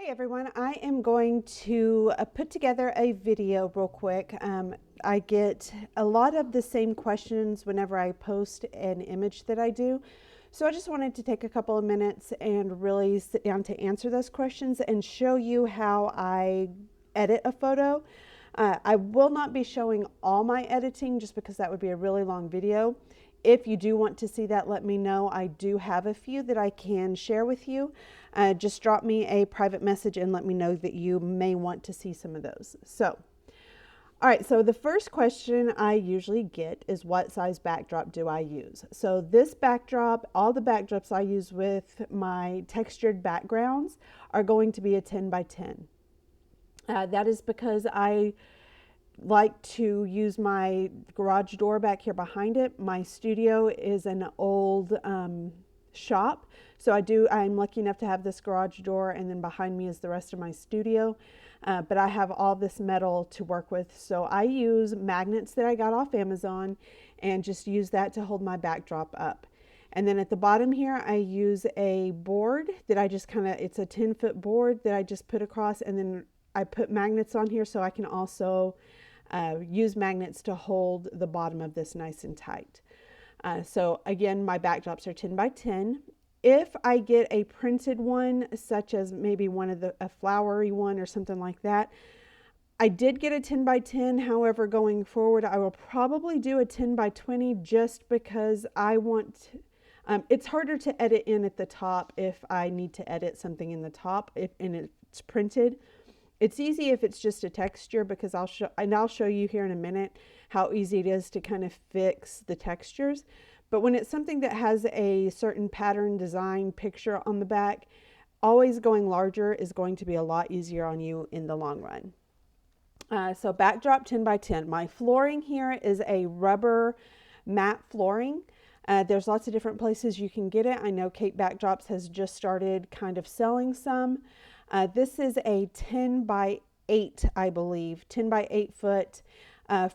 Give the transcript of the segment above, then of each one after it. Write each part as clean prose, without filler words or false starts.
Hey everyone, I am going to put together a video real quick. I get a lot of the same questions whenever I post an image that I do. So I just wanted to take a couple of minutes and really sit down to answer those questions and show you how I edit a photo. I will not be showing all my editing just because that would be a really long video. If you do want to see that, let me know. I do have a few that I can share with you. Just drop me a private message and let me know that you may want to see some of those. All right, so the first question I usually get is what size backdrop do I use? So this backdrop, all the backdrops I use with my textured backgrounds are going to be a 10 by 10. That is because I like to use my garage door back here behind it. My studio is an old shop, so I'm lucky enough to have this garage door, and then behind me is the rest of my studio. But I have all this metal to work with, so I use magnets that I got off Amazon and just use that to hold my backdrop up. And then at the bottom here, I use a board that I just it's a 10-foot board that I just put across, and then I put magnets on here so I can also use magnets to hold the bottom of this nice and tight. So again, my backdrops are 10 by 10. If I get a printed one, such as maybe a flowery one or something like that, I did get a 10 by 10. However, going forward, I will probably do a 10 by 20 just because it's harder to edit in at the top if I need to edit something in the top and it's printed. It's easy if it's just a texture because I'll show you here in a minute how easy it is to kind of fix the textures. But when it's something that has a certain pattern, design, picture on the back, always going larger is going to be a lot easier on you in the long run. So backdrop 10 by 10. My flooring here is a rubber matte flooring. There's lots of different places you can get it. I know Cape Backdrops has just started kind of selling some. This is a 10 by 8, I believe, 10 by 8 foot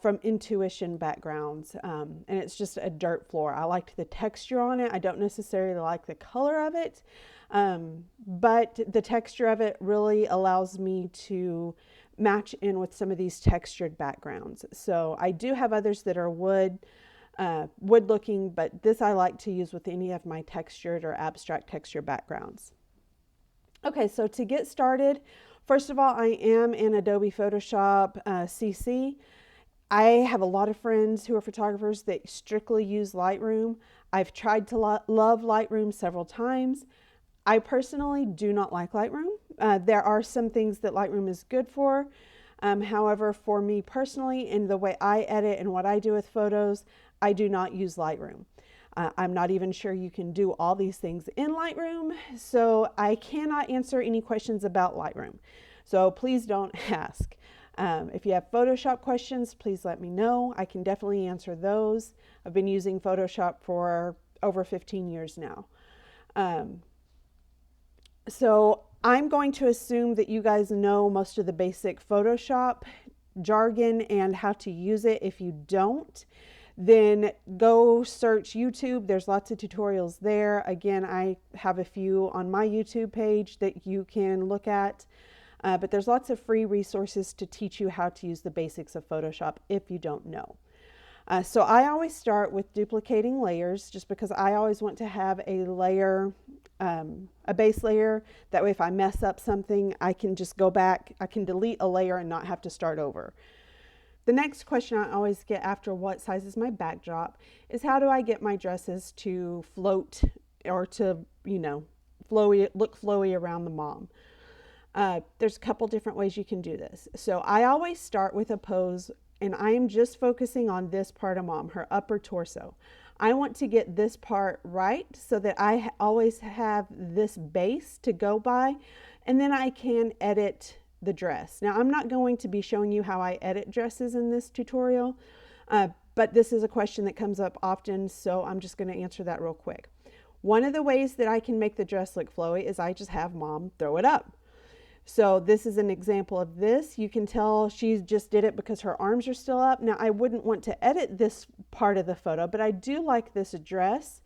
from Intuition Backgrounds. And it's just a dirt floor. I liked the texture on it. I don't necessarily like the color of it, but the texture of it really allows me to match in with some of these textured backgrounds. So I do have others that are wood looking, but this I like to use with any of my textured or abstract texture backgrounds. Okay, so to get started, first of all, I am in Adobe Photoshop CC. I have a lot of friends who are photographers that strictly use Lightroom. I've tried to love Lightroom several times. I personally do not like Lightroom. There are some things that Lightroom is good for. However, for me personally, in the way I edit and what I do with photos, I do not use Lightroom. I'm not even sure you can do all these things in Lightroom, so I cannot answer any questions about Lightroom. So please don't ask. If you have Photoshop questions, please let me know. I can definitely answer those. I've been using Photoshop for over 15 years now. So I'm going to assume that you guys know most of the basic Photoshop jargon and how to use it. If you don't, then go search YouTube. There's lots of tutorials there. Again, I have a few on my YouTube page that you can look at, but there's lots of free resources to teach you how to use the basics of Photoshop if you don't know. So I always start with duplicating layers just because I always want to have a layer, a base layer. That way if I mess up something, I can just go back, I can delete a layer and not have to start over. The next question I always get after what size is my backdrop is how do I get my dresses to float or to, look flowy around the mom. There's a couple different ways you can do this. So I always start with a pose and I am just focusing on this part of mom, her upper torso. I want to get this part right so that I always have this base to go by, and then I can edit the dress. Now, I'm not going to be showing you how I edit dresses in this tutorial, but this is a question that comes up often, so I'm just going to answer that real quick. One of the ways that I can make the dress look flowy is I just have mom throw it up. So this is an example of this. You can tell she just did it because her arms are still up. Now, I wouldn't want to edit this part of the photo, but I do like this dress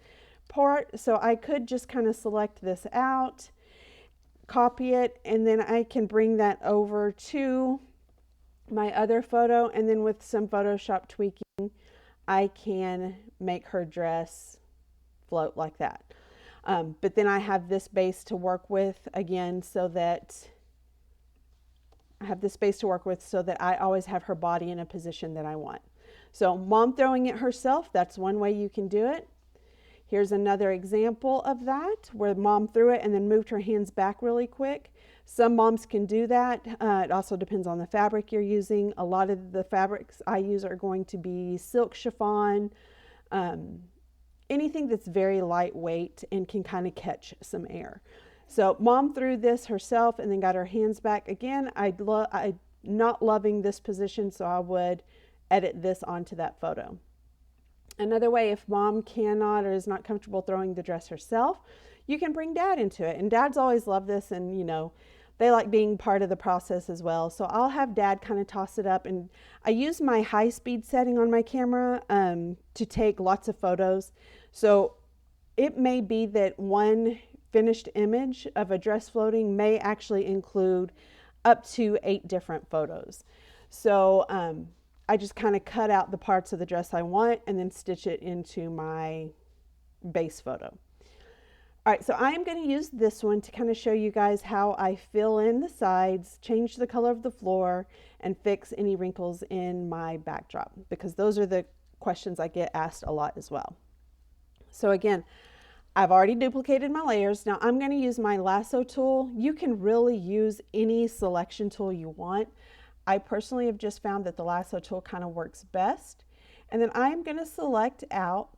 part, so I could just kind of select this out, copy it, and then I can bring that over to my other photo, and then with some Photoshop tweaking, I can make her dress float like that. But then I have this base to work with again, so that I always have her body in a position that I want. So mom throwing it herself, that's one way you can do it. Here's another example of that, where mom threw it and then moved her hands back really quick. Some moms can do that. It also depends on the fabric you're using. A lot of the fabrics I use are going to be silk chiffon, anything that's very lightweight and can kind of catch some air. So mom threw this herself and then got her hands back. Again, I'm not loving this position, so I would edit this onto that photo. Another way, if mom cannot or is not comfortable throwing the dress herself, you can bring dad into it. And dads always love this, and you know, they like being part of the process as well. So I'll have dad kind of toss it up, and I use my high speed setting on my camera to take lots of photos. So it may be that one finished image of a dress floating may actually include up to 8 different photos. So I just kind of cut out the parts of the dress I want and then stitch it into my base photo. All right, so I am going to use this one to kind of show you guys how I fill in the sides, change the color of the floor, and fix any wrinkles in my backdrop, because those are the questions I get asked a lot as well. So again, I've already duplicated my layers. Now I'm going to use my lasso tool. You can really use any selection tool you want. I personally have just found that the lasso tool kind of works best. And then I am going to select out,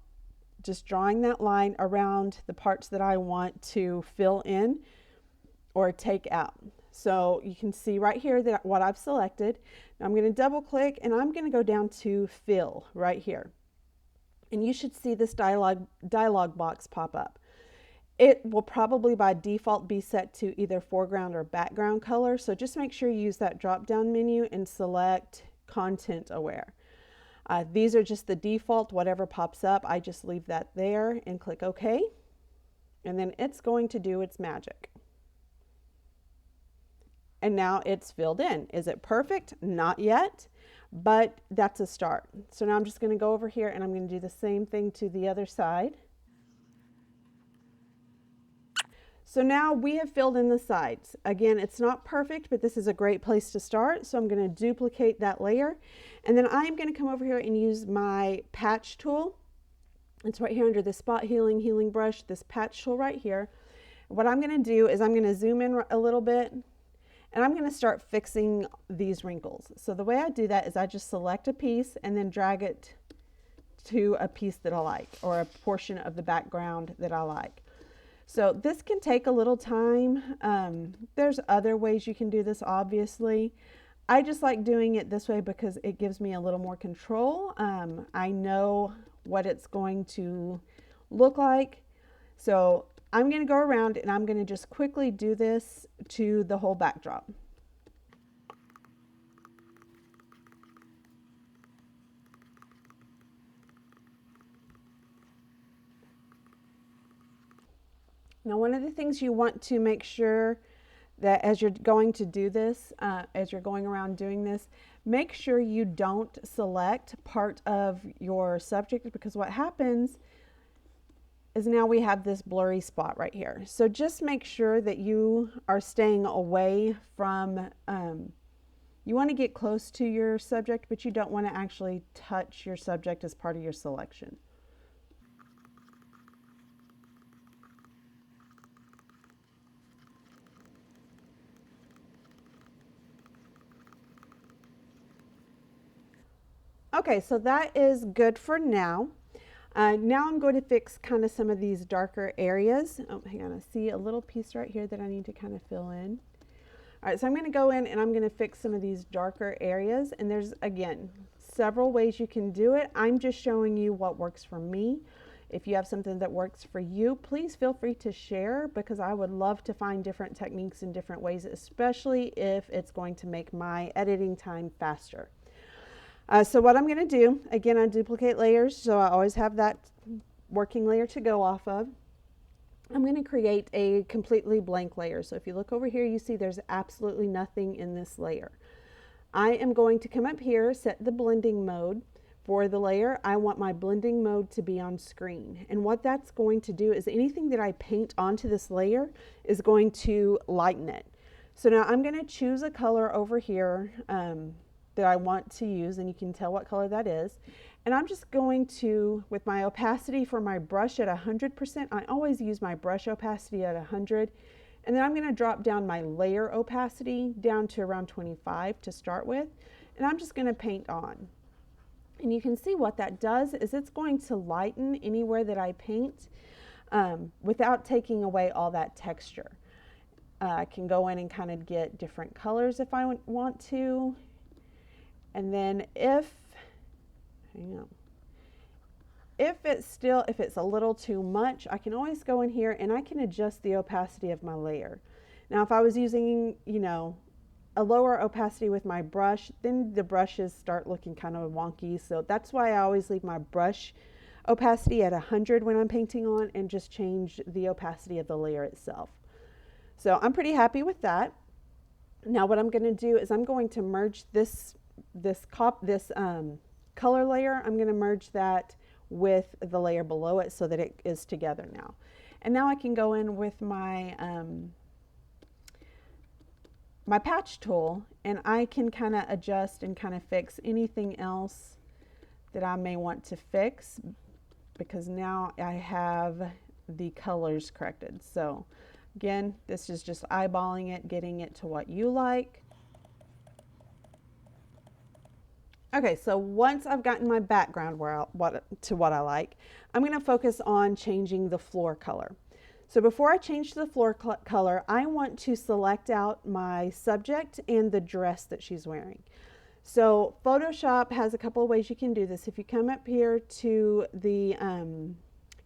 just drawing that line around the parts that I want to fill in or take out. So you can see right here that what I've selected. Now I'm going to double click and I'm going to go down to fill right here. And you should see this dialog box pop up. It will probably by default be set to either foreground or background color. So just make sure you use that drop down menu and select content aware. These are just the default, whatever pops up, I just leave that there and click OK. And then it's going to do its magic. And now it's filled in. Is it perfect? Not yet, but that's a start. So now I'm just going to go over here and I'm going to do the same thing to the other side. So now we have filled in the sides. Again, it's not perfect, but this is a great place to start. So I'm going to duplicate that layer. And then I'm going to come over here and use my patch tool. It's right here under the spot healing brush, this patch tool right here. What I'm going to do is I'm going to zoom in a little bit and I'm going to start fixing these wrinkles. So the way I do that is I just select a piece and then drag it to a piece that I like, or a portion of the background that I like. So this can take a little time. There's other ways you can do this, obviously. I just like doing it this way because it gives me a little more control. I know what it's going to look like. So I'm going to go around and I'm going to just quickly do this to the whole backdrop. Now, one of the things you want to make sure that as you're going to do this, as you're going around doing this, make sure you don't select part of your subject, because what happens is now we have this blurry spot right here. So just make sure that you are staying away from, you want to get close to your subject, but you don't want to actually touch your subject as part of your selection. Okay, so that is good for now. Now I'm going to fix kind of some of these darker areas. Oh, hang on, I see a little piece right here that I need to kind of fill in. All right, so I'm going to go in and I'm going to fix some of these darker areas. And there's, again, several ways you can do it. I'm just showing you what works for me. If you have something that works for you, please feel free to share, because I would love to find different techniques in different ways, especially if it's going to make my editing time faster. So what I'm going to do, again, I duplicate layers, so I always have that working layer to go off of. I'm going to create a completely blank layer. So if you look over here, you see there's absolutely nothing in this layer. I am going to come up here, set the blending mode. For the layer, I want my blending mode to be on screen. And what that's going to do is anything that I paint onto this layer is going to lighten it. So now I'm going to choose a color over here that I want to use, and you can tell what color that is. And I'm just going to, with my opacity for my brush at 100%, I always use my brush opacity at 100. And then I'm going to drop down my layer opacity down to around 25 to start with. And I'm just going to paint on. And you can see what that does is it's going to lighten anywhere that I paint without taking away all that texture. I can go in and kind of get different colors if I want to. And then if it's a little too much, I can always go in here and I can adjust the opacity of my layer. Now, if I was using, a lower opacity with my brush, then the brushes start looking kind of wonky. So that's why I always leave my brush opacity at 100 when I'm painting on and just change the opacity of the layer itself. So I'm pretty happy with that. Now what I'm going to do is I'm going to merge this color layer. I'm going to merge that with the layer below it so that it is together now. And now I can go in with my my patch tool, and I can kind of adjust and kind of fix anything else that I may want to fix, because now I have the colors corrected. So again, this is just eyeballing it, getting it to what you like. Okay, so once I've gotten my background to what I like, I'm going to focus on changing the floor color. So before I change to the floor color, I want to select out my subject and the dress that she's wearing. So Photoshop has a couple of ways you can do this. If you come up here to the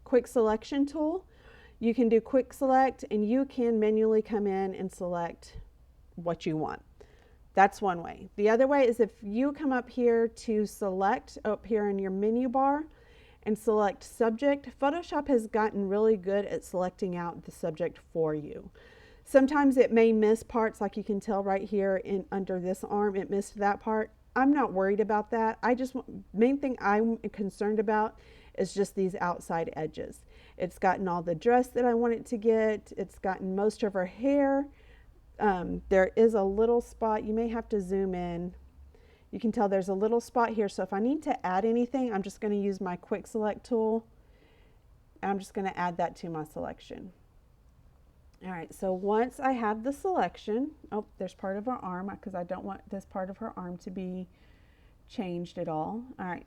quick selection tool, you can do quick select and you can manually come in and select what you want. That's one way. The other way is if you come up here to select up here in your menu bar and select subject, Photoshop has gotten really good at selecting out the subject for you. Sometimes it may miss parts, like you can tell right here under this arm, it missed that part. I'm not worried about that. Main thing I'm concerned about is just these outside edges. It's gotten all the dress that I want it to get. It's gotten most of her hair. There is a little spot, you may have to zoom in. You can tell there's a little spot here, so if I need to add anything, I'm just going to use my quick select tool. I'm just going to add that to my selection. All right, so once I have the selection, oh, there's part of her arm because I don't want this part of her arm to be changed at all. All right,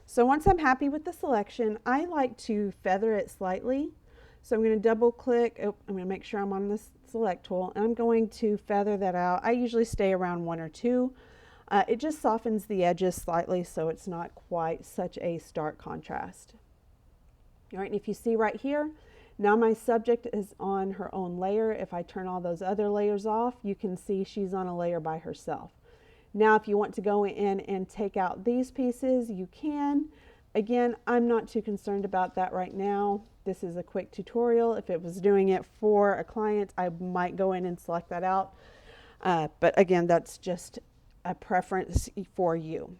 so once I'm happy with the selection, I like to feather it slightly. So I'm going to double click, I'm going to make sure I'm on this select tool, and I'm going to feather that out. I usually stay around 1 or 2. It just softens the edges slightly so it's not quite such a stark contrast. All right, and if you see right here, now my subject is on her own layer. If I turn all those other layers off, you can see she's on a layer by herself. Now if you want to go in and take out these pieces, you can. Again, I'm not too concerned about that right now. This is a quick tutorial. If it was doing it for a client, I might go in and select that out. But again, that's just a preference for you.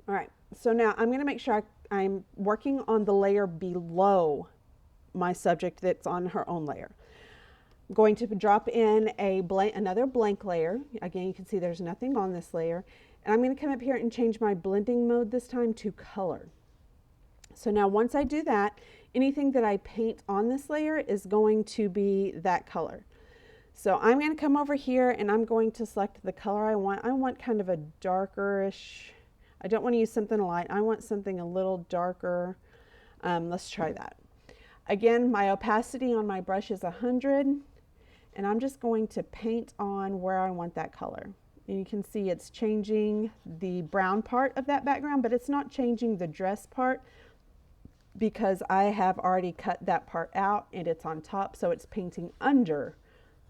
All right, so now I'm going to make sure I'm working on the layer below my subject that's on her own layer. I'm going to drop in another blank layer. Again, you can see there's nothing on this layer. And I'm going to come up here and change my blending mode this time to color. So now once I do that, anything that I paint on this layer is going to be that color. So I'm going to come over here and I'm going to select the color I want. I want kind of a darkerish, I don't want to use something light. I want something a little darker. Let's try that. Again, my opacity on my brush is 100, and I'm just going to paint on where I want that color. And you can see it's changing the brown part of that background, but it's not changing the dress part because I have already cut that part out and it's on top, so it's painting under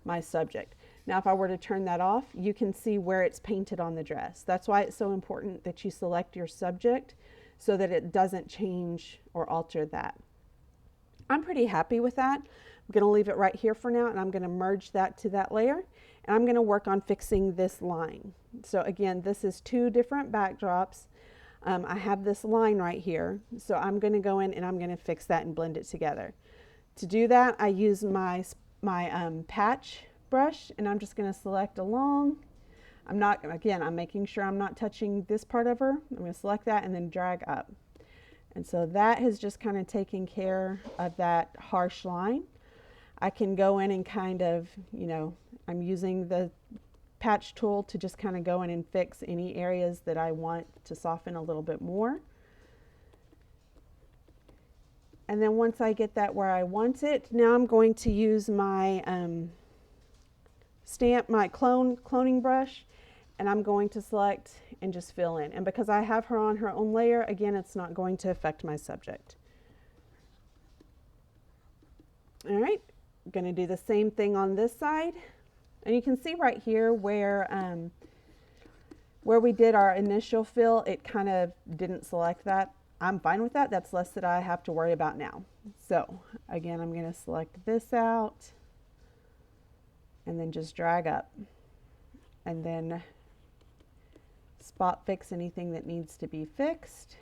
my subject. Now if I were to turn that off, you can see where it's painted on the dress. That's why it's so important that you select your subject so that it doesn't change or alter that. I'm pretty happy with that. I'm going to leave it right here for now, and I'm going to merge that to that layer, and I'm going to work on fixing this line. So again, this is two different backdrops. I have this line right here, so I'm going to go in and I'm going to fix that and blend it together. To do that, I use my patch brush, and I'm just going to select along. I'm making sure I'm not touching this part of her. I'm going to select that and then drag up. And so that has just kind of taken care of that harsh line. I can go in and kind of, I'm using the patch tool to just kind of go in and fix any areas that I want to soften a little bit more. And then once I get that where I want it, now I'm going to use my cloning brush, and I'm going to select and just fill in. And because I have her on her own layer, again, it's not going to affect my subject. All right, I'm going to do the same thing on this side. And you can see right here where we did our initial fill, it kind of didn't select that. I'm fine with that. That's less that I have to worry about now. So again, I'm going to select this out and then just drag up, and then spot fix anything that needs to be fixed.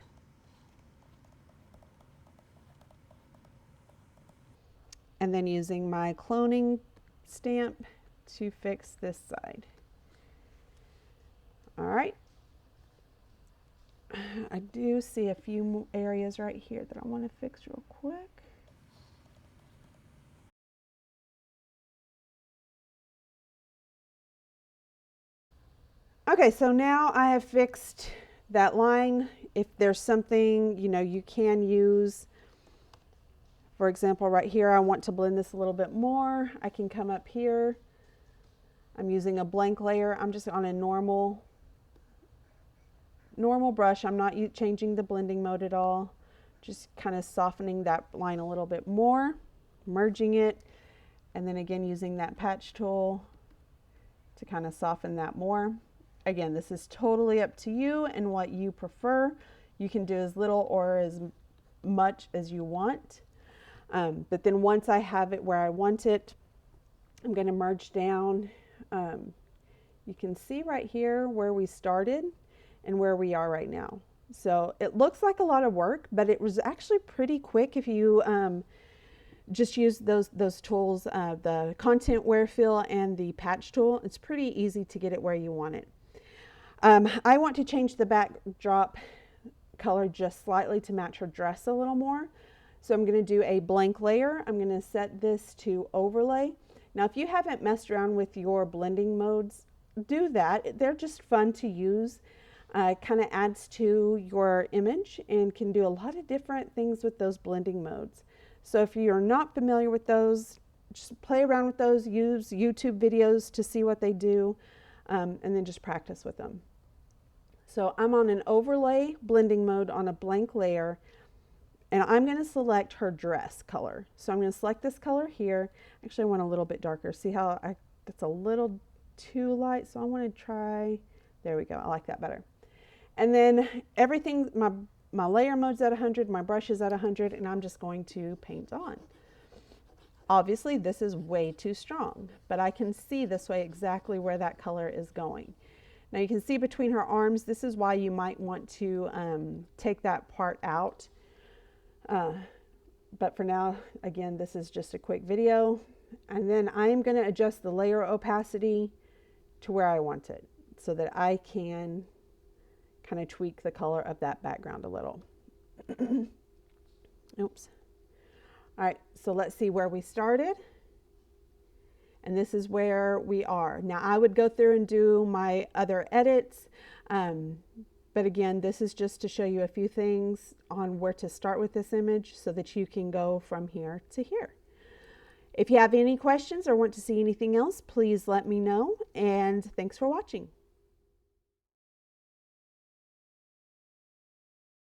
And then using my cloning stamp to fix this side. All right. I do see a few areas right here that I want to fix real quick. Okay, so now I have fixed that line. If there's something, you can use, for example, right here, I want to blend this a little bit more. I can come up here. I'm using a blank layer. I'm just on a normal brush. I'm not changing the blending mode at all. Just kind of softening that line a little bit more, merging it, and then again using that patch tool to kind of soften that more. Again, this is totally up to you and what you prefer. You can do as little or as much as you want. But then once I have it where I want it, I'm going to merge down. You can see right here where we started and where we are right now. So it looks like a lot of work, but it was actually pretty quick if you just use those tools, the content wear fill and the patch tool. It's pretty easy to get it where you want it. I want to change the backdrop color just slightly to match her dress a little more. So I'm going to do a blank layer. I'm going to set this to overlay. Now, if you haven't messed around with your blending modes, do that. They're just fun to use. Kind of adds to your image and can do a lot of different things with those blending modes. So if you're not familiar with those, just play around with those, use YouTube videos to see what they do, and then just practice with them. So I'm on an overlay blending mode on a blank layer, and I'm going to select her dress color. So I'm going to select this color here. Actually, I want a little bit darker. See how it's a little too light, so I want to try, there we go, I like that better. And then everything, my layer mode's at 100, my brush is at 100, and I'm just going to paint on. Obviously, this is way too strong, but I can see this way exactly where that color is going. Now you can see between her arms, this is why you might want to take that part out. But for now, again, this is just a quick video. And then I'm going to adjust the layer opacity to where I want it so that I can kind of tweak the color of that background a little. Oops. All right, so let's see where we started. And this is where we are. Now I would go through and do my other edits. But again, this is just to show you a few things on where to start with this image so that you can go from here to here. If you have any questions or want to see anything else, please let me know. And thanks for watching.